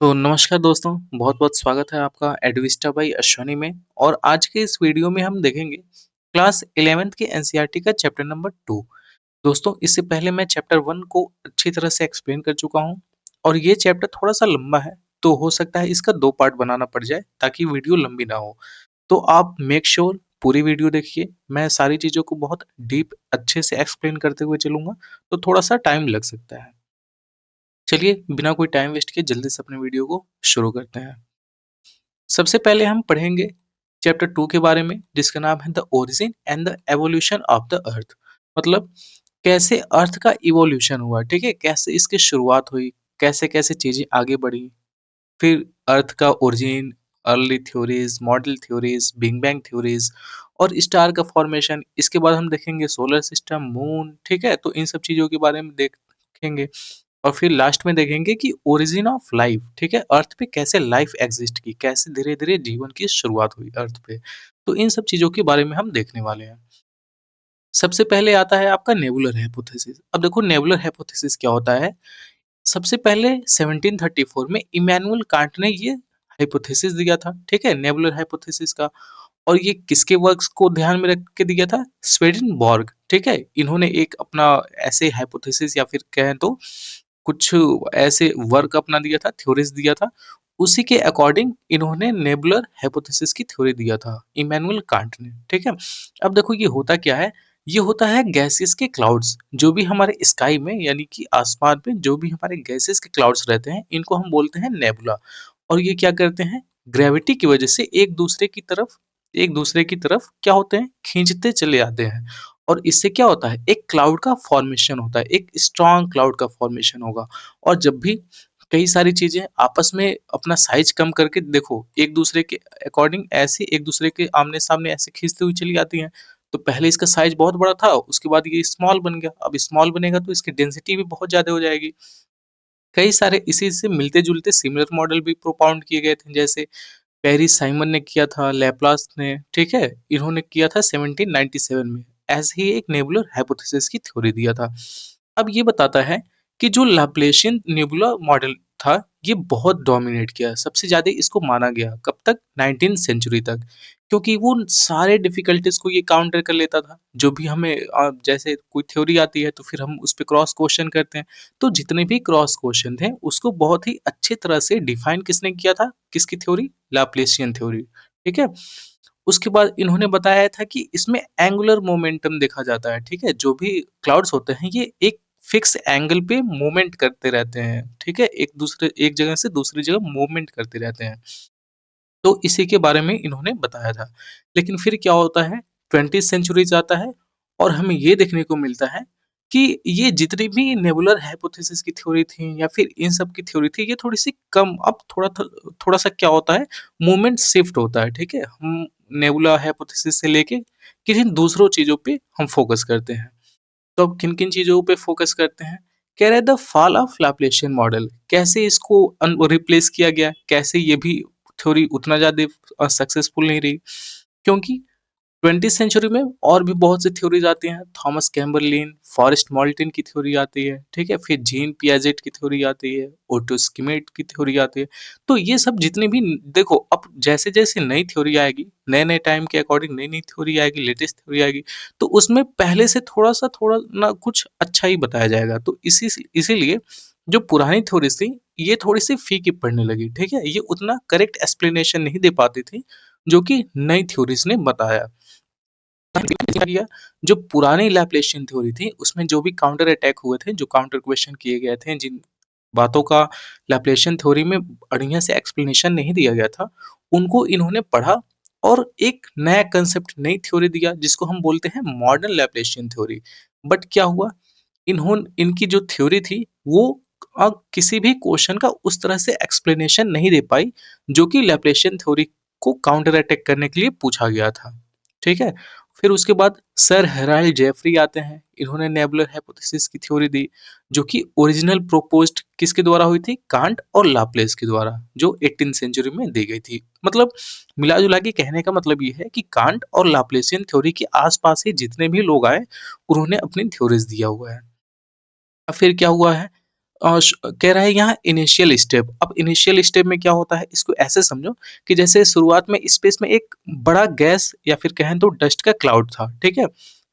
तो नमस्कार दोस्तों, बहुत-बहुत स्वागत है आपका एडविस्टा बाय अश्वनी में। और आज के इस वीडियो में हम देखेंगे क्लास 11th के एनसीईआरटी का चैप्टर नंबर 2। दोस्तों, इससे पहले मैं चैप्टर 1 को अच्छी तरह से एक्सप्लेन कर चुका हूँ और ये चैप्टर थोड़ा-सा लंबा है, तो हो सकता है इसका 2 पार्ट बनाना पड़ जाए ताकि वीडियो लंबी ना हो। तो आप मेक श्योर पूरी वीडियो देखिए, मैं सारी चीज़ों को बहुत डीप अच्छे से एक्सप्लेन करते हुए चलूँगा, तो थोड़ा-सा टाइम लग सकता है। चलिए बिना कोई टाइम वेस्ट किए जल्दी से अपने वीडियो को शुरू करते हैं। सबसे पहले हम पढ़ेंगे चैप्टर 2 के बारे में, जिसका नाम है the origin and the evolution of the earth. मतलब कैसे अर्थ का इवोल्यूशन हुआ, ठीक है, कैसे इसकी शुरुआत हुई, कैसे कैसे चीजें आगे बढ़ी, फिर अर्थ का origin, early theories, model theories, big bang theories और स्टार का फॉर्मेशन। इसके बाद हम देखेंगे सोलर सिस्टम, मून, ठीक है, तो इन सब चीजों के बारे में देखेंगे। और फिर लास्ट में देखेंगे कि ओरिजिन ऑफ लाइफ, ठीक है, अर्थ पे कैसे लाइफ एग्जिस्ट की, कैसे धीरे धीरे जीवन की शुरुआत हुई अर्थ पे। तो इन सब चीजों के बारे में हम देखने वाले हैं। सबसे पहले आता है आपका नेबुलर हाइपोथेसिस। अब देखो नेबुलर हाइपोथेसिस क्या होता है। सबसे पहले 1734 में इमैनुअल कांट ने ये हाइपोथेसिस दिया था, ठीक है, नेबुलर हाइपोथेसिस का। और ये किसके वर्क्स को ध्यान में रख के दिया था? स्वेडेनबॉर्ग, ठीक है, इन्होंने एक अपना ऐसे हाइपोथेसिस या फिर कहें तो कुछ ऐसे वर्क अपना दिया था, थ्योरीज दिया था। उसी के अकॉर्डिंग इन्होंने नेबुलर हाइपोथेसिस की थ्योरी दिया था इमैनुअल कांट ने, ठीक है। अब देखो ये होता क्या है। ये होता है गैसेस के क्लाउड्स, जो भी हमारे स्काई में यानी कि आसमान में जो भी हमारे गैसेस के क्लाउड्स रहते हैं, इनको हम बोलते हैं नेबुला। और ये क्या करते हैं? ग्रेविटी की वजह से एक दूसरे की तरफ क्या होते हैं? खींचते चले आते हैं। और इससे क्या होता है? एक क्लाउड का फॉर्मेशन होता है, एक स्ट्रॉन्ग क्लाउड का फॉर्मेशन होगा। और जब भी कई सारी चीजें आपस में अपना साइज कम करके देखो एक दूसरे के अकॉर्डिंग ऐसे एक दूसरे के आमने सामने ऐसे खींचती हुई चली आती हैं। तो पहले इसका साइज बहुत बड़ा था, उसके बाद ये स्मॉल बन गया। अब स्मॉल बनेगा तो इसकी डेंसिटी भी बहुत ज्यादा हो जाएगी। कई सारे इसी से मिलते जुलते सिमिलर मॉडल भी प्रोपाउंड किए गए थे, जैसे पेरी साइमन ने किया था, लैपलास ने, ठीक है, इन्होंने किया था 1797 में। ऐसे ही एक नेबुलर हाइपोथेसिस की थ्योरी दिया था। अब ये बताता है कि जो लाप्लेशियन नेबुला मॉडल था, ये बहुत डोमिनेट किया, सबसे ज्यादा इसको माना गया। कब तक? 19th सेंचुरी तक। क्योंकि वो सारे डिफिकल्टीज को ये काउंटर कर लेता था। जो भी हमें जैसे कोई थ्योरी आती है तो फिर हम उस पर क्रॉस क्वेश्चन करते हैं। तो जितने भी क्रॉस क्वेश्चन थे उसको बहुत ही अच्छे तरह से डिफाइन किसने किया था? किसकी थ्योरी? लाप्लेशियन थ्योरी, ठीक है। उसके बाद इन्होंने बताया था कि इसमें एंगुलर मोमेंटम देखा जाता है, ठीक है, जो भी क्लाउड्स होते हैं ये एक फिक्स एंगल पे मूवमेंट करते रहते हैं, ठीक है, एक जगह से दूसरी जगह मूवमेंट करते रहते हैं। तो इसी के बारे में इन्होंने बताया था। लेकिन फिर क्या होता है? 20th सेंचुरी आता है और हमें ये देखने को मिलता है कि ये जितनी भी नेबुलर हाइपोथेसिस की थ्योरी थी या फिर इन सब की थ्योरी थी, ये थोड़ी सी कम। अब थोड़ा सा क्या होता है? मूवमेंट शिफ्ट होता है, ठीक है। हम नेबुला हाइपोथेसिस से लेके किन्हीं दूसरों चीजों पे हम फोकस करते हैं। तो अब किन किन चीजों पे फोकस करते हैं? कह रहे द फॉल ऑफ लैप्लेशियन मॉडल, कैसे इसको रिप्लेस किया गया, कैसे ये भी थ्योरी उतना ज्यादा सक्सेसफुल नहीं रही। क्योंकि 20th सेंचुरी में और भी बहुत सी थ्योरीज आती हैं। थॉमस कैम्बरलिन, फॉरेस्ट मॉल्टन की थ्योरी आती है, ठीक है, फिर जीन पियाजेट की थ्योरी आती है, ओटो स्किमेट की थ्योरी आती है। तो ये सब जितने भी देखो, अब जैसे जैसे नई थ्योरी आएगी, नए नए टाइम के अकॉर्डिंग नई नई थ्योरी आएगी, लेटेस्ट थ्योरी आएगी, तो उसमें पहले से थोड़ा ना कुछ अच्छा ही बताया जाएगा। तो इसीलिए जो पुरानी थ्योरीज थी ये थोड़ी सी फीकी पड़ने लगी, ठीक है, ये उतना करेक्ट एक्सप्लेनेशन नहीं दे पाती थी जो कि नई थ्योरीज ने बताया। किया जो पुरानी लैप्लेशियन थ्योरी थी उसमें जो भी काउंटर अटैक हुए थे, जो काउंटर क्वेश्चन किए गए थे, जिन बातों का लैप्लेशियन थ्योरी में बढ़िया से एक्सप्लेनेशन नहीं दिया गया था, उनको इन्होंने पढ़ा और एक नया कंसेप्ट, नई थ्योरी दिया, जिसको हम बोलते हैं मॉडर्न लैप्लेशियन थ्योरी। बट क्या हुआ? इनकी जो थ्योरी थी वो किसी भी क्वेश्चन का उस तरह से एक्सप्लेनेशन नहीं दे पाई जो कि लैप्लेशियन थ्योरी को काउंटर अटैक करने के लिए पूछा गया था, ठीक है। फिर उसके बाद सर हेराल्ड जेफरी आते हैं। इन्होंने नेबुलर हाइपोथेसिस की थ्योरी दी, जो कि ओरिजिनल प्रोपोज्ड किसके द्वारा हुई थी? कांट और लाप्लेस के द्वारा, जो 18th सेंचुरी में दी गई थी। मतलब मिला जुला के कहने का मतलब ये है कि कांट और लाप्लेसियन थ्योरी के आसपास ही जितने भी लोग आए उन्होंने अपनी थ्योरीज दिया हुआ है। अब फिर क्या हुआ है? कह रहा है यहाँ इनिशियल स्टेप। अब इनिशियल स्टेप में क्या होता है, इसको ऐसे समझो कि जैसे शुरुआत में स्पेस में एक बड़ा गैस या फिर कहें तो डस्ट का क्लाउड था, ठीक है?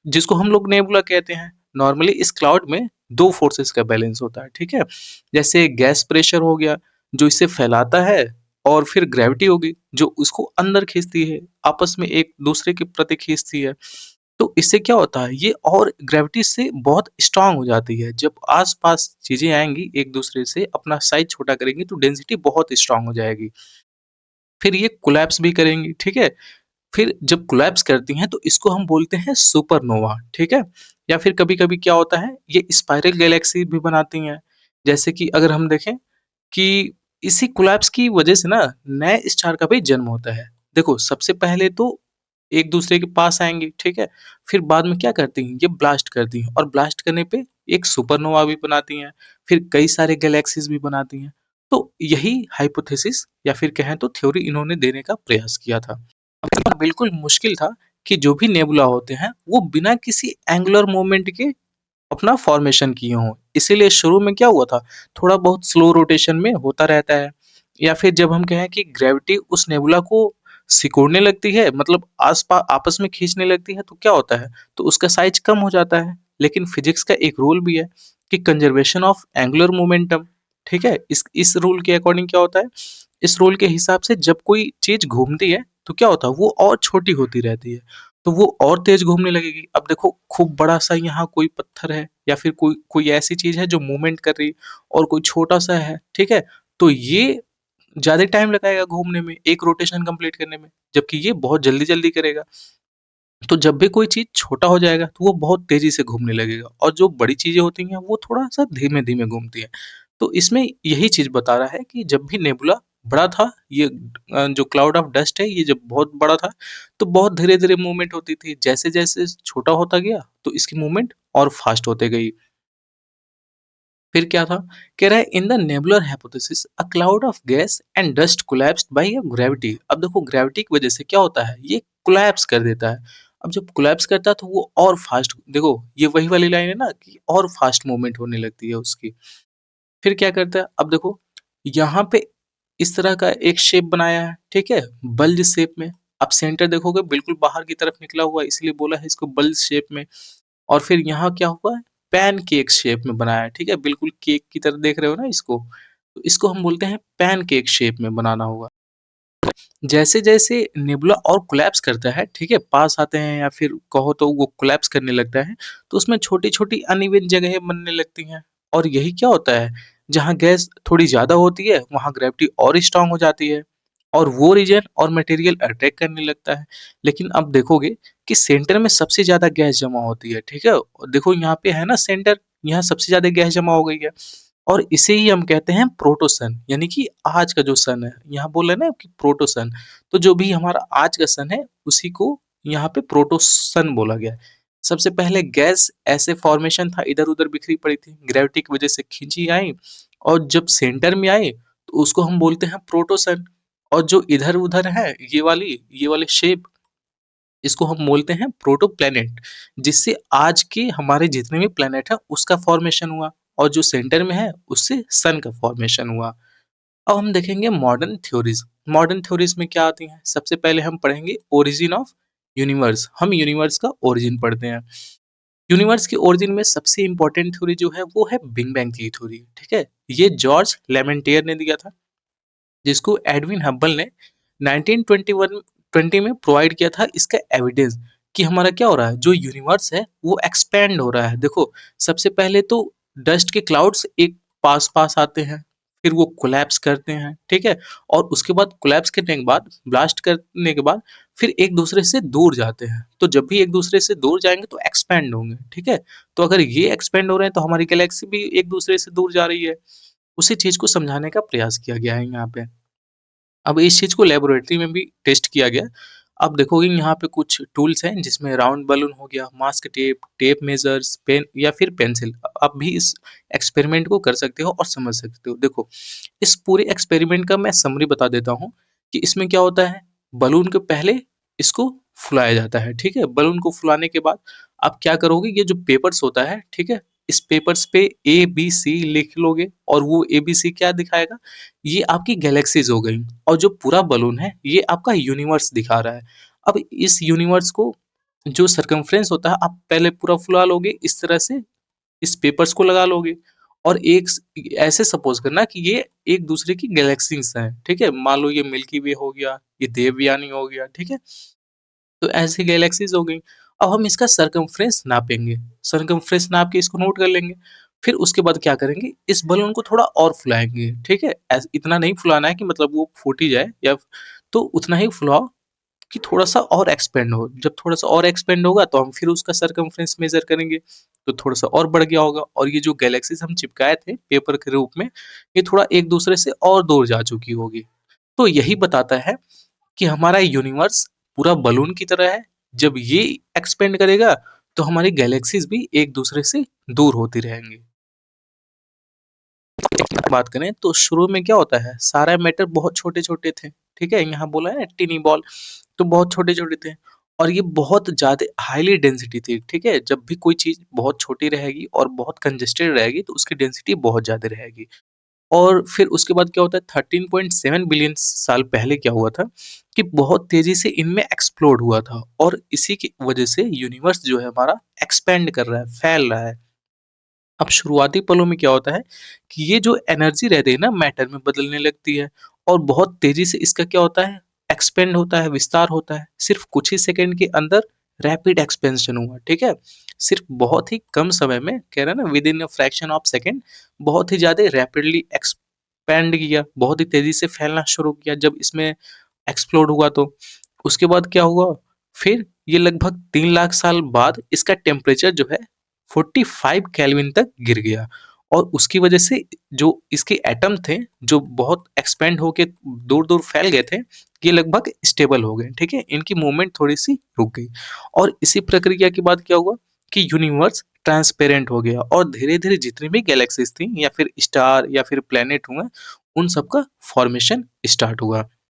जिसको हम लोग नेबुला कहते हैं। नॉर्मली इस क्लाउड में 2 फोर्सेस का बैलेंस होता है, ठीक है? जैसे गैस प्रेशर हो गया, जो इसे फैलाता है, और फिर ग्रेविटी होगी, जो उसको अंदर खींचती है, आपस में एक दूसरे के प्रति खींचती है। तो इससे क्या होता है, ये और ग्रेविटी से बहुत स्ट्रांग हो जाती है। जब आस-पास चीज़ें आएँगी एक दूसरे से अपना साइज़ छोटा करेंगी तो डेंसिटी बहुत स्ट्रांग हो जाएगी। फिर ये कोलैप्स भी करेंगी, ठीक है? फिर जब कोलैप्स करती हैं तो इसको हम बोलते हैं सुपरनोवा, ठीक है? या फिर कभी-कभी क्या होता है, ये स्पाइरल गैलेक्सी भी बनाती हैं। जैसे कि अगर हम देखें कि इसी कोलैप्स की वजह से ना नए स्टार का भी जन्म होता है। देखो, सबसे पहले तो एक दूसरे के पास आएँगे, ठीक है? फिर बाद में क्या करती हैं, ये ब्लास्ट करती हैं और ब्लास्ट करने पे एक सुपरनोवा भी बनाती हैं, फिर कई सारे गैलेक्सीज़ भी बनाती हैं। तो यही हाइपोथेसिस या फिर कहें तो थ्योरी इन्होंने देने का प्रयास किया था। बिल्कुल मुश्किल था कि जो भी नेबुला होते हैं, वो बिना किसी एंगुलर मोमेंट के अपना फॉर्मेशन किए हों। इसीलिए शुरू में क्या हुआ था, थोड़ा बहुत स्लो रोटेशन में होता रहता है, या फिर जब हम कहें कि ग्रेविटी उस नेबुला को सिकोड़ने लगती है, मतलब आपस में खींचने लगती है, तो क्या होता है, तो उसका साइज कम हो जाता है। लेकिन फिजिक्स का एक रूल भी है कि कंजर्वेशन ऑफ एंगुलर मोमेंटम, ठीक है? इस रूल के अकॉर्डिंग क्या होता है, इस रूल के हिसाब से जब कोई चीज घूमती है तो क्या होता है, वो और छोटी होती रहती है, तो वो और तेज घूमने लगेगी। अब देखो, खूब बड़ा सा यहाँ कोई पत्थर है या फिर कोई कोई ऐसी चीज है जो मूवमेंट कर रही है, और कोई छोटा सा है, ठीक है? तो ये ज्यादा टाइम लगाएगा घूमने में, एक रोटेशन कंप्लीट करने में, जबकि ये बहुत जल्दी जल्दी करेगा। तो जब भी कोई चीज छोटा हो जाएगा तो वो बहुत तेजी से घूमने लगेगा, और जो बड़ी चीजें होती हैं वो थोड़ा सा धीमे धीमे घूमती है। तो इसमें यही चीज बता रहा है कि जब भी नेबुला बड़ा था, ये जो क्लाउड ऑफ डस्ट है, ये जब बहुत बड़ा था तो बहुत धीरे धीरे मूवमेंट होती थी। जैसे जैसे छोटा होता गया तो इसकी मूवमेंट और फास्ट होते गई। फिर क्या था, कह रहा है in the nebular hypothesis a cloud of gas and dust collapsed by a gravity. अब देखो, ग्रेविटी की वजह से क्या होता है, ये कोलैप्स कर देता है। अब जब कोलैप्स करता है तो वो और फास्ट, देखो ये वही वाली लाइन है ना कि और फास्ट मूवमेंट होने लगती है उसकी। फिर क्या करता है, अब देखो यहाँ पे इस तरह का एक शेप बनाया है, ठीक है, बल्ज शेप में। अब सेंटर देखोगे बिल्कुल बाहर की तरफ निकला हुआ है, इसलिए बोला है इसको बल्ज शेप में। और फिर यहाँ क्या हुआ है, पैनकेक शेप में बनाया है, ठीक है? बिल्कुल केक की तरह देख रहे हो ना इसको? तो इसको हम बोलते हैं पैनकेक शेप में बनाना होगा। जैसे-जैसे नेबुला और कोलैप्स करता है, ठीक है? पास आते हैं या फिर कहो तो वो कोलैप्स करने लगता है, तो उसमें छोटी-छोटी अनइवन जगहें बनने लगती हैं। और यही क्या होता है, जहाँ गैस थोड़ी ज़्यादा होती है, वहाँ ग्रेविटी और स्ट्रॉन्ग हो जाती है, और वो रीजन और मटेरियल अट्रैक्ट करने लगता है। लेकिन अब देखोगे कि सेंटर में सबसे ज़्यादा गैस जमा होती है, ठीक है? और देखो यहाँ पे है ना सेंटर, यहाँ सबसे ज़्यादा गैस जमा हो गई है। और इसे ही हम कहते हैं प्रोटोसन, यानी कि आज का जो सन है, यहाँ बोल रहे हैं ना कि प्रोटोसन, तो जो भी हमारा आज का सन है उसी को यहाँ पे प्रोटोसन बोला गया है। सबसे पहले गैस ऐसे फॉर्मेशन था, इधर उधर बिखरी पड़ी थी, ग्रेविटी की वजह से खींची आई, और जब सेंटर में आई तो उसको हम बोलते हैं प्रोटोसन। और जो इधर उधर है, ये वाली शेप, इसको हम बोलते हैं प्रोटोप्लैनेट, जिससे आज के हमारे जितने भी प्लैनेट है उसका फॉर्मेशन हुआ, और जो सेंटर में है उससे सन का फॉर्मेशन हुआ। अब हम देखेंगे मॉडर्न थ्योरीज। मॉडर्न थ्योरीज में क्या आती हैं, सबसे पहले हम पढ़ेंगे ओरिजिन ऑफ यूनिवर्स। हम यूनिवर्स का ओरिजिन पढ़ते हैं। यूनिवर्स के ओरिजिन में सबसे इंपॉर्टेंट थ्योरी जो है वो है बिग बैंग की थ्योरी, ठीक है? ये जॉर्ज लेमेंटियर ने दिया था, जिसको एडविन हब्बल ने 1921 20 में प्रोवाइड किया था इसका एविडेंस कि हमारा क्या हो रहा है, जो यूनिवर्स है वो एक्सपेंड हो रहा है। देखो, सबसे पहले तो डस्ट के क्लाउड्स एक पास पास आते हैं, फिर वो कोलैप्स करते हैं, ठीक है? और उसके बाद कोलैप्स करने के बाद, ब्लास्ट करने के बाद, फिर एक दूसरे से दूर जाते हैं। तो जब भी एक दूसरे से दूर जाएंगे तो एक्सपेंड होंगे, ठीक है? तो अगर ये एक्सपेंड हो रहे हैं तो हमारी गैलेक्सी भी एक दूसरे से दूर जा रही है। उसी चीज को समझाने का प्रयास किया गया है यहाँ पे। अब इस चीज़ को लेबोरेटरी में भी टेस्ट किया गया। आप देखोगे यहाँ पे कुछ टूल्स हैं जिसमें राउंड बलून हो गया, mask tape, tape measures, pen या फिर पेंसिल। आप भी इस एक्सपेरिमेंट को कर सकते हो और समझ सकते हो। देखो, इस पूरे एक्सपेरिमेंट का मैं समरी बता देता हूँ कि इसमें क्या होता है। बलून के पहले इसको फुलाया जाता है, ठीक है? बलून को फुलाने के बाद आप क्या करोगे, ये जो पेपर्स होता है, ठीक है? इस पेपर्स पे ABC लिख लोगे और वो ABC क्या दिखाएगा? ये आपकी गैलेक्सीज़ हो गई और जो पूरा बलून है, ये आपका यूनिवर्स दिखा रहा है। अब इस यूनिवर्स को जो सर्कम्फ्रेंस होता है, आप पहले पूरा फुला लोगे इस तरह से, इस पेपर्स को लगा लोगे और एक ऐसे सपोज करना कि ये एक दूसरे की गैलेक्सीज हैं, ठीक है? मान लो ये मिल्की वे हो गया, ये देवयानी हो गया, ठीक है? तो ऐसी गैलेक्सीज हो गई। अब हम इसका सरकमफ्रेंस नापेंगे, सरकमफ्रेंस नाप के इसको नोट कर लेंगे। फिर उसके बाद क्या करेंगे, इस बलून को थोड़ा और फुलाएंगे, ठीक है? इतना नहीं फुलाना है कि मतलब वो फूट ही जाए, या तो उतना ही फुलाओ कि थोड़ा-सा और एक्सपेंड हो। जब थोड़ा-सा और एक्सपेंड होगा तो हम फिर उसका सरकमफ्रेंस मेज़र करेंगे, तो थोड़ा-सा और बढ़ गया होगा और ये जो गैलेक्सीज़ हम चिपकाए थे पेपर के रूप में, ये थोड़ा एक-दूसरे से और दूर जा चुकी होगी। तो यही बताता है कि हमारा यूनिवर्स पूरा बलून की तरह है। जब ये एक्सपेंड करेगा, तो हमारी गैलेक्सीज़ भी एक-दूसरे से दूर होती रहेंगी। बात करें तो शुरू में क्या होता है, सारा मैटर बहुत छोटे-छोटे थे, ठीक है? यहाँ बोला है ना टिनी बॉल, तो बहुत छोटे-छोटे थे और ये बहुत ज़्यादा हाईली डेंसिटी थी, ठीक है? जब भी कोई चीज़ बहुत छोटी रहेगी और बहुत कंजेस्टेड रहेगी, तो उसकी डेंसिटी बहुत ज़्यादा रहेगी। और फिर उसके बाद क्या होता है, 13.7 बिलियन साल पहले क्या हुआ था कि बहुत तेज़ी से इनमें एक्सप्लोड हुआ था और इसी की वजह से यूनिवर्स जो है हमारा एक्सपेंड कर रहा है, फैल रहा है। अब शुरुआती पलों में क्या होता है कि ये जो एनर्जी रहती है ना मैटर में बदलने लगती है और बहुत तेजी से इसका क्या होता है, एक्सपेंड होता है, विस्तार होता है। सिर्फ कुछ ही सेकंड के अंदर रैपिड एक्सपेंशन हुआ, ठीक है? सिर्फ बहुत ही कम समय में, कह रहा है ना, with in a fraction of second, बहुत ही ज़्यादा रैपिडली एक्सपेंड किया, बहुत ही तेजी से फैलना शुरू किया जब इसमें एक्सप्लोड हुआ तो। उसके बाद क्या हुआ, फिर ये लगभग 3 लाख साल बाद इसका टेम्परेचर जो है 45 केल्विन तक गिर गया और उसकी वजह से जो इसके एटम थे, जो बहुत एक्सपेंड होके दूर-दूर फैल गए थे, ये लगभग स्टेबल हो गए, ठीक है? इनकी मूवमेंट थोड़ी-सी रुक गई और इसी प्रक्रिया के बाद क्या हुआ कि यूनिवर्स ट्रांसपेरेंट हो गया और धीरे-धीरे जितनी भी गैलेक्सीज़ थी या फिर स्टार या फिर प्लैनेट हुए, उन सब का फॉर्मेशन स्टार्ट हुआ।